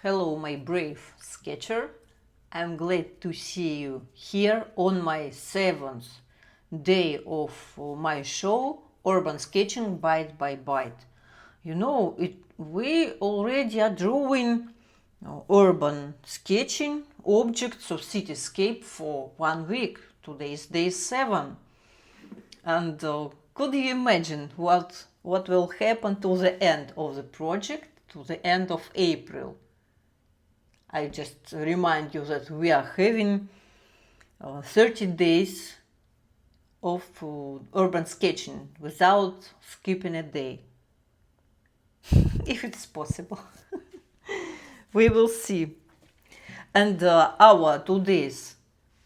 Hello, my brave sketcher. I'm glad to see you here on my 7th day of my show, Urban Sketching Bite by Bite. We already are drawing urban sketching objects of cityscape for 1 week. Today is day 7. And could you imagine what will happen to the end of the project, to the end of April? I just remind you that we are having 30 days of urban sketching without skipping a day. If it's possible. We will see. And our today's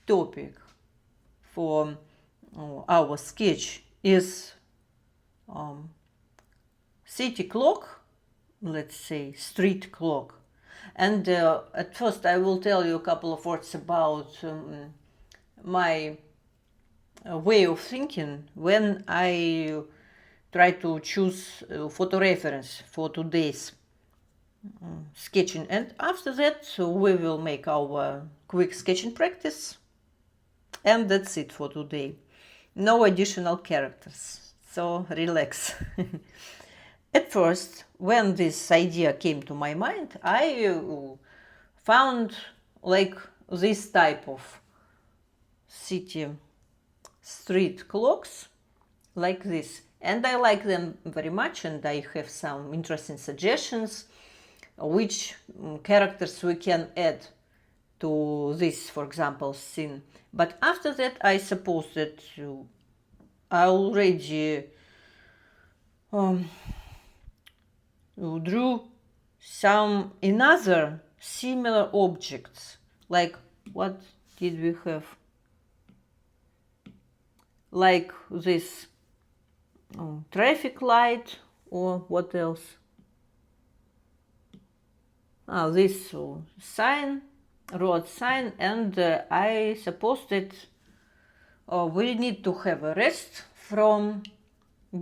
topic for our sketch is city clock, let's say street clock. And at first I will tell you a couple of words about my way of thinking when I try to choose photo reference for today's sketching. And after that we will make our quick sketching practice. And that's it for today. No additional characters, so relax. At first, when this idea came to my mind, I found like this type of city street clocks, like this. And I like them very much, and I have some interesting suggestions which characters we can add to this, for example, scene. But after that, I suppose that I already drew some another similar objects. Like, what did we have? Like this traffic light, or what else? This sign, road sign, and I suppose that we need to have a rest from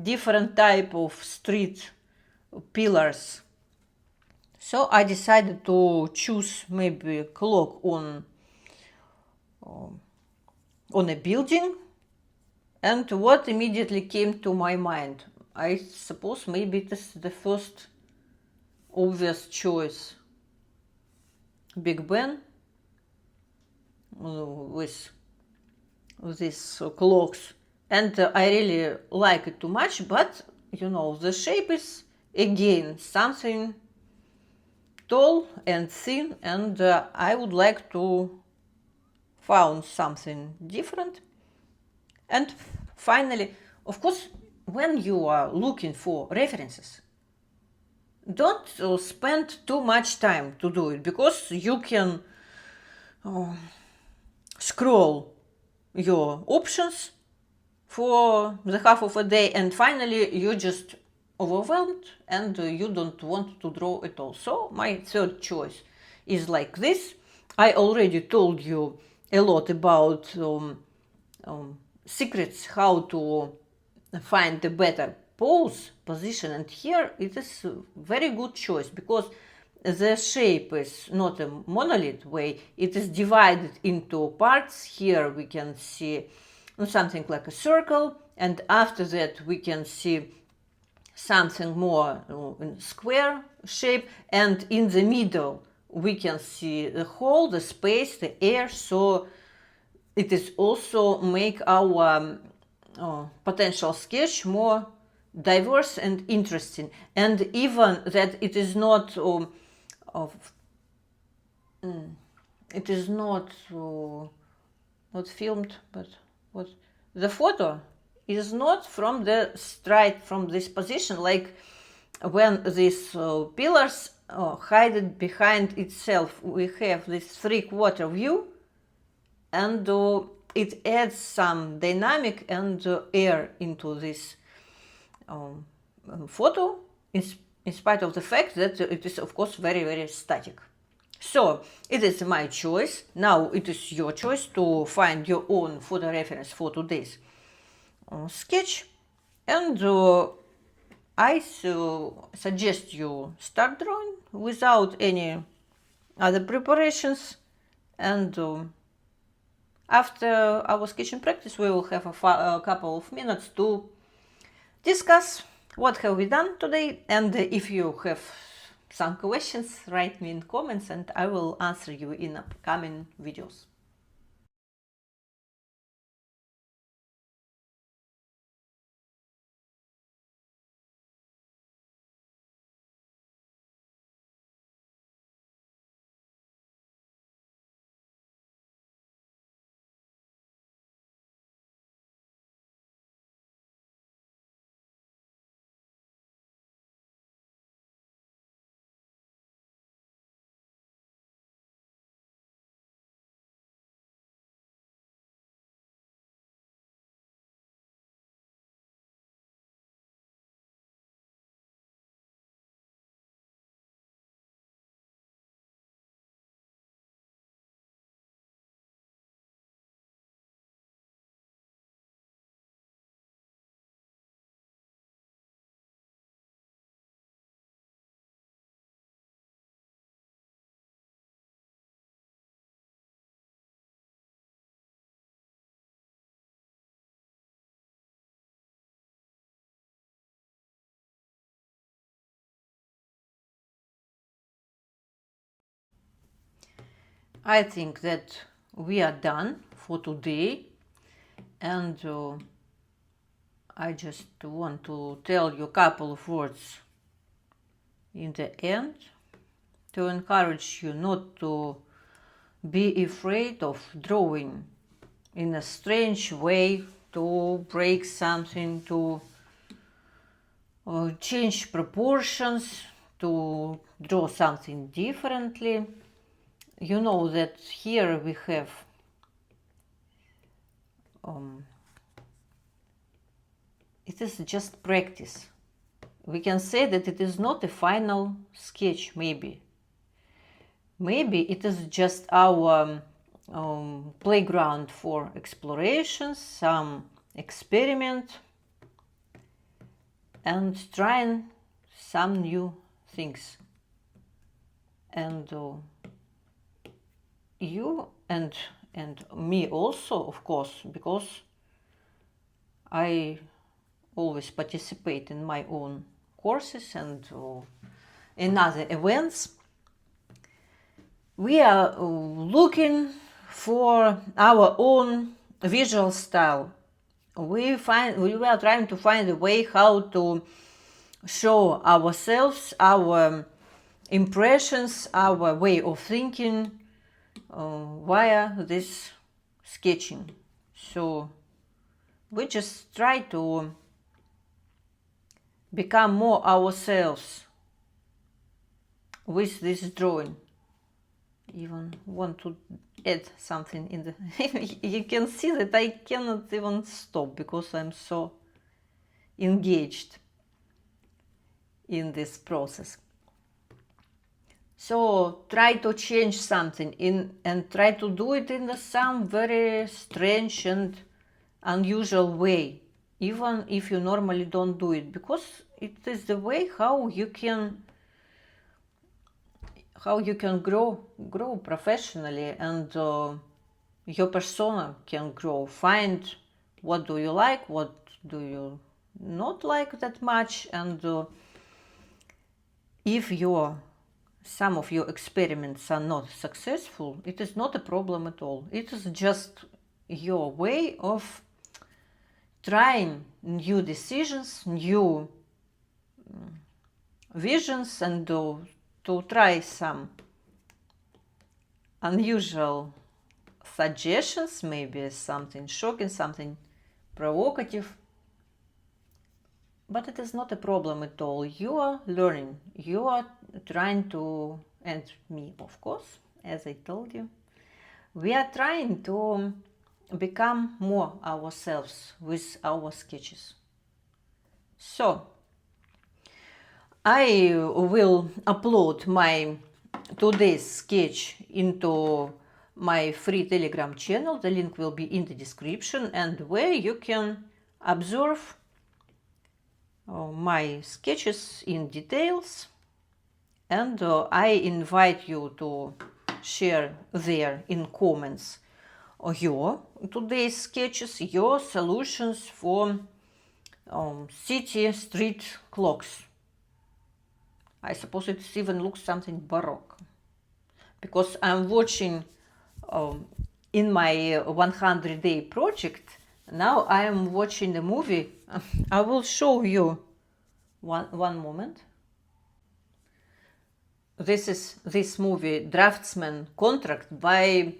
different type of street pillars. So I decided to choose maybe a clock on a building. And what immediately came to my mind? I suppose maybe it is the first obvious choice. Big Ben with these clocks. And I really like it too much, but the shape is again something tall and thin, and I would like to find something different. And finally, of course, when you are looking for references, don't spend too much time to do it, because you can scroll your options for the half of a day, and finally you just overwhelmed and you don't want to draw at all. So my third choice is like this. I already told you a lot about secrets how to find a better pose position, and here it is a very good choice, because the shape is not a monolith way, it is divided into parts. Here we can see something like a circle, and after that we can see something more in square shape, and in the middle we can see the hole, the space, the air. So it is also make our potential sketch more diverse and interesting, and even that it is not it is not filmed, but what the photo is not from the straight from this position, like when these pillars hide it behind itself. We have this 3/4 view, and it adds some dynamic and air into this photo, in spite of the fact that it is, of course, very, very static. So it is my choice. Now it is your choice to find your own photo reference for today's sketch. And I suggest you start drawing without any other preparations, and after our sketching practice we will have a couple of minutes to discuss what have we done today, and if you have some questions, write me in comments and I will answer you in upcoming videos. I think that we are done for today, and I just want to tell you a couple of words in the end to encourage you not to be afraid of drawing in a strange way, to break something, to change proportions, to draw something differently. You know that here we have it is just practice. We can say that it is not a final sketch, maybe. Maybe it is just our playground for exploration, some experiment, and trying some new things. And you and me also, of course, because I always participate in my own courses and in other events. We are looking for our own visual style. We are trying to find a way how to show ourselves, our impressions, our way of thinking via this sketching. So we just try to become more ourselves with this drawing. Even want to add something in the you can see that I cannot even stop because I'm so engaged in this process. So try to change something and try to do it in some very strange and unusual way, even if you normally don't do it, because it is the way how you can grow professionally, and your persona can grow. Find what do you like, what do you not like that much, and if some of your experiments are not successful, it is not a problem at all. It is just your way of trying new decisions, new visions, and to try some unusual suggestions, maybe something shocking, something provocative. But it is not a problem at all. You are learning. You are trying to, and me, of course, as I told you, we are trying to become more ourselves with our sketches. So I will upload my today's sketch into my free Telegram channel. The link will be in the description, and where you can observe my sketches in details. And I invite you to share there in comments your today's sketches, your solutions for city street clocks. I suppose it even looks something baroque, because I'm watching in my 100-day project. Now I am watching the movie. I will show you one moment. This is this movie, Draftsman Contract, by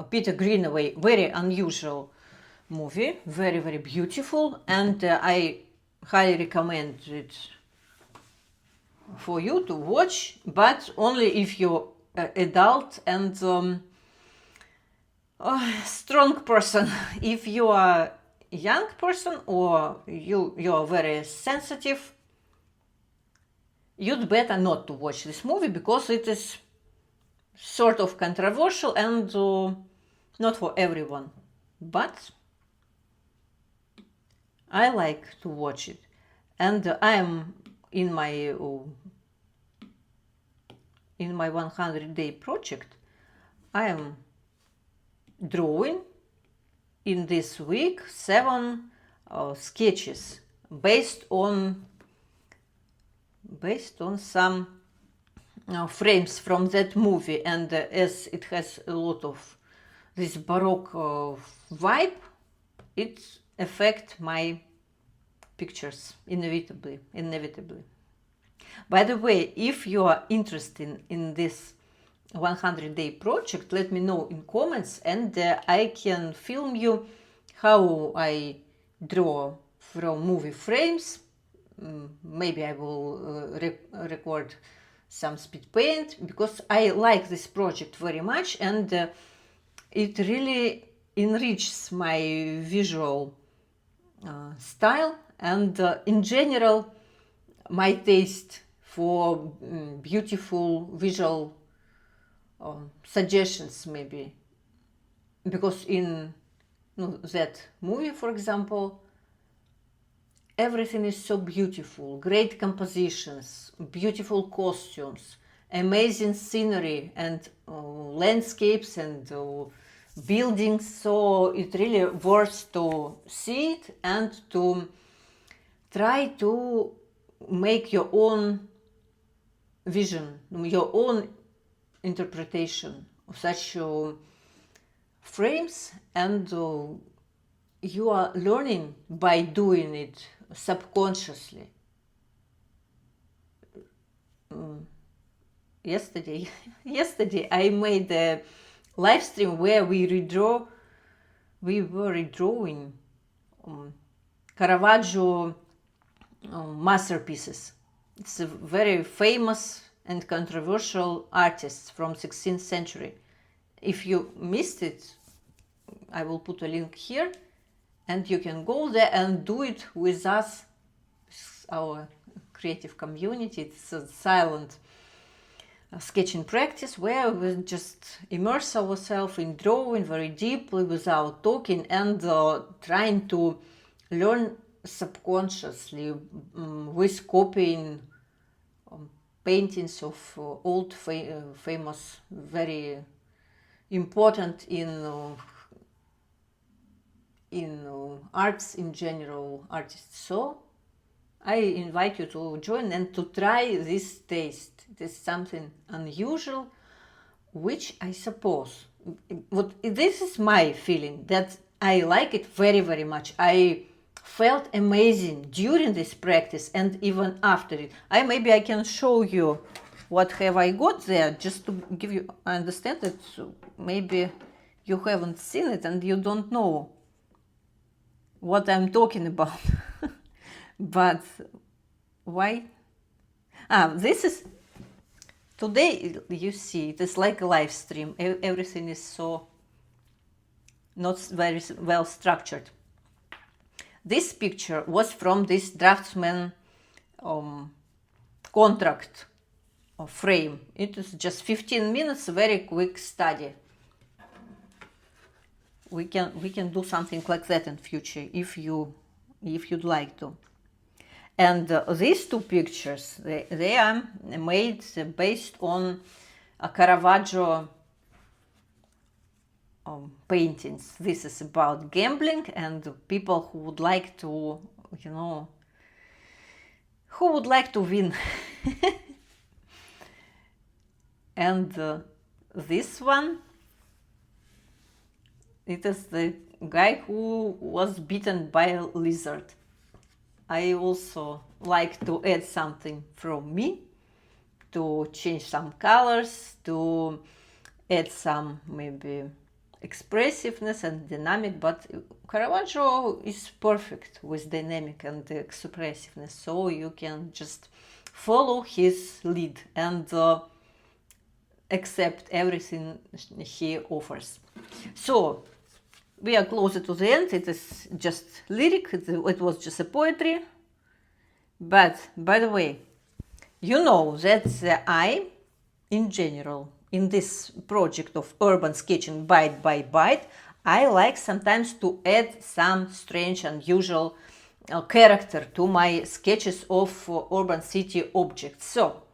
Peter Greenaway. Very unusual movie, very, very beautiful, and I highly recommend it for you to watch, but only if you're adult and strong person. If you are a young person or you are very sensitive, you'd better not to watch this movie, because it is sort of controversial and not for everyone. But I like to watch it, and I am in my 100-day project. I am drawing in this week 7 sketches based on some frames from that movie, and as it has a lot of this baroque vibe, it affects my pictures inevitably. By the way, if you are interested in this 100-day project, let me know in comments, and I can film you how I draw from movie frames. Maybe I will record some speed paint, because I like this project very much, and it really enriches my visual style, and in general my taste for beautiful visual suggestions, maybe, because in that movie, for example, everything is so beautiful, great compositions, beautiful costumes, amazing scenery and landscapes and buildings, so it really worth to see it and to try to make your own vision, your own interpretation of such frames, and you are learning by doing it subconsciously. Yesterday I made a live stream where we were redrawing Caravaggio masterpieces. It's a very famous and controversial artist from 16th century. If you missed it, I will put a link here, and you can go there and do it with us, our creative community. It's a silent sketching practice where we just immerse ourselves in drawing very deeply without talking, and trying to learn subconsciously with copying paintings of old famous, very important in arts in general, artists. So I invite you to join and to try this taste. It is something unusual, which I suppose, this is my feeling, that I like it very, very much. I felt amazing during this practice and even after it. Maybe I can show you what have I got there, just to give you understand that maybe you haven't seen it and you don't know what I'm talking about. But why? This is today, you see, it is like a live stream. Everything is so not very well structured. This picture was from this draftsman contract frame. It is just 15 minutes, very quick study. We can do something like that in future if you'd like to. And these two pictures, they are made based on a Caravaggio paintings. This is about gambling and people who would like to, who would like to win. And this one, it is the guy who was bitten by a lizard. I also like to add something from me, to change some colors, to add some maybe expressiveness and dynamic, but Caravaggio is perfect with dynamic and expressiveness, so you can just follow his lead and accept everything he offers. So we are closer to the end. It is just lyric, it was just a poetry. But by the way, you know that I, in general, in this project of urban sketching byte by byte, I like sometimes to add some strange, unusual character to my sketches of urban city objects. So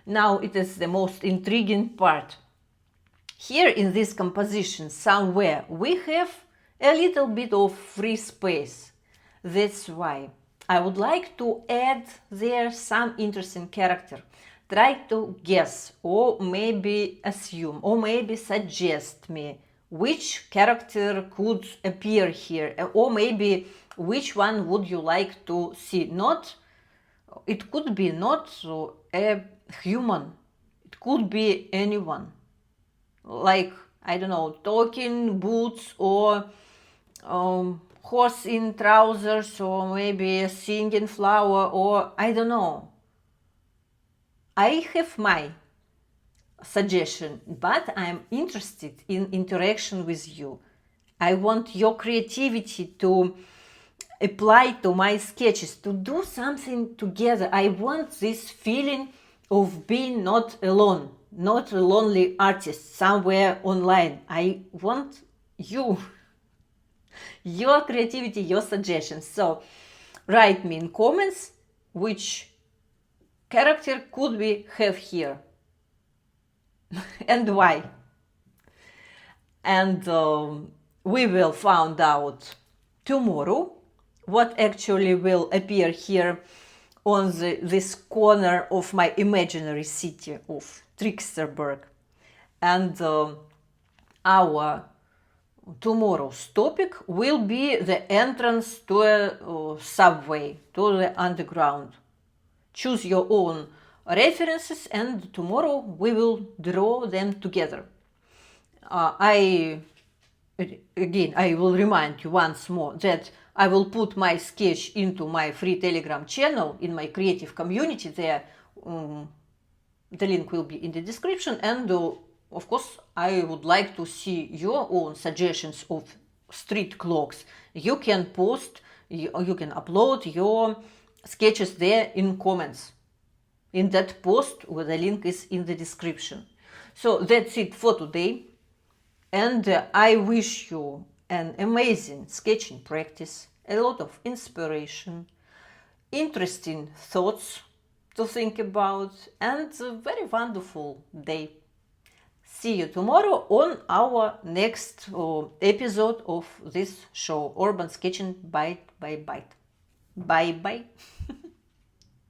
now it is the most intriguing part. Here in this composition somewhere we have a little bit of free space. That's why I would like to add there some interesting character. Try to guess, or maybe assume, or maybe suggest me which character could appear here, or maybe which one would you like to see. It could be not a human, it could be anyone, like, I don't know, talking boots, or horse in trousers, or maybe a singing flower, or I don't know. I have my suggestion, but I'm interested in interaction with you. I want your creativity to apply to my sketches, to do something together. I want this feeling of being not alone, not a lonely artist somewhere online. I want you, your creativity, your suggestions. So write me in comments which character could we have here and why. And we will find out tomorrow what actually will appear here on this corner of my imaginary city of Tricksterberg. And our tomorrow's topic will be the entrance to a subway, to the underground. Choose your own references, and tomorrow we will draw them together. I will remind you once more that I will put my sketch into my free Telegram channel in my creative community there. The link will be in the description, and of course I would like to see your own suggestions of street clocks. You can post, you can upload your sketches there in comments in that post, where the link is in the description. So that's it for today, and I wish you an amazing sketching practice, a lot of inspiration, interesting thoughts to think about, and a very wonderful day. See you tomorrow on our next episode of this show, Urban Sketching Byte by Byte. Bye bye.